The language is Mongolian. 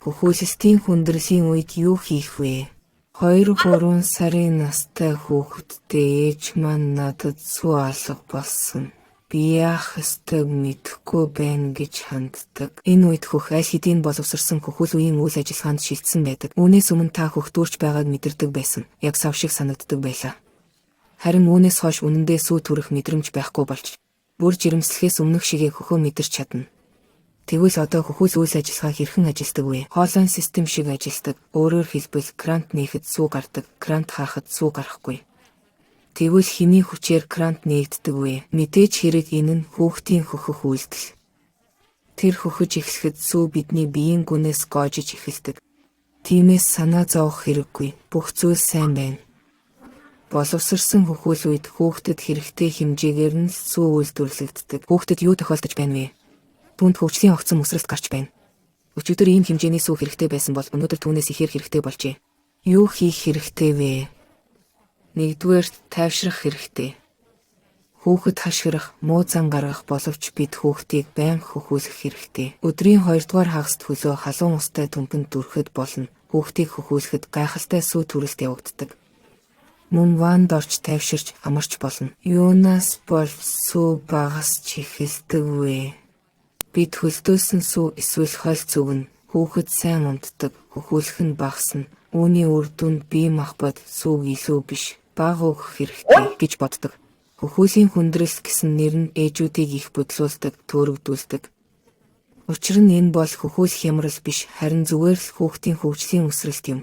Хөхөөсөстийн хүндрэлийн үед юу хийх вэ? 2-3 сарын настай хүүхэдтэй ээж маань надад сүү алга болсон. Би яах ёстойг мэдэхгүй байна гэж ханддаг. Энэ үед хөх аль хэдийн боловсрсон хөхүүл үеийн үйл ажиллагаанд шилжсэн байдаг. Үүнээс өмнө та хөхтүүрч байгааг мэдэрдэг байсан. Яг сав шиг санагддаг байлаа. Харин үүнээс хойш үнэндээ сүү төрөх мэдрэмж байхгүй болж, бүр жирэмслэхээс өмнөх шигээ хөхөө мэдэрч чадна. Тэгвэл одоо хөхүүл үйл ажиллагаа хэрхэн ажилдаг вэ? Хоолойн систем шиг ажилдаг. Өөрөөр хэлбэл крант нээхэд сүү гардаг, крант хаахад сүү гарахгүй. Тэгвэл хэний хүчээр крант нээгддэг вэ? Мэдээж хэрэг энэ нь хүүхдийн хөхөх үйлдэл. Тэр хөхөж эхлэхэд сүү бидний биеийн гүнээс гоожиж эхэлдэг. Тиймээс санаа зовох хэрэггүй. Бүх зүйл сайн байна. Боловсрсон хөхүүл үед хүүхдэд хэрэгтэй хэмжээгээр нь сүү үйлдвэрлэгддэг. Хүүхдэд юу тохиолдож байна вэ? Түүнд хөгжлийн огцон өсрэлт гарч байна. Өчигдөр ийм хэмжээний сүү хэрэгтэй байсан бол өнөөдөр түүнээс ихээр хэрэгтэй болжээ. Юу хийх хэрэгтэй вэ? Нэгдүгээрт тайвшрах хэрэгтэй. Хүүхэд хашгирах, муу зан гаргах боловч бид хүүхдийг байнга хөхүүлэх хэрэгтэй. Өдрийн 2 дугаар хагаст хөлөө халуун устай төмпөнд дүрхэд болно. Хүүхдийг хөхүүлэхэд гайхалтай сүү төрөлт явагддаг. Мөн ванд орч тайвширч амарч болно. Юунаас бол сүү багасч эхэлдэг вэ? Бид хөлдөөсөн сүү эсвэл хойл зүгнэ. Хүүхэд сайн унтдаг, хөхүүлэх нь багасна. Үүний үр дүнд бие махбод сүүг илүү биш, бага өгөх хэрэгтэй гэж боддог. Хөхүүлийн хүндрэлт гэсэн нэр нь ээжүүдийг их бодлуулдаг, төөрөгдүүлдэг. Учир нь энэ бол хөхүүлэх хямрал биш, харин зүгээр л хүүхдийн хөгжлийн өсрэлт юм.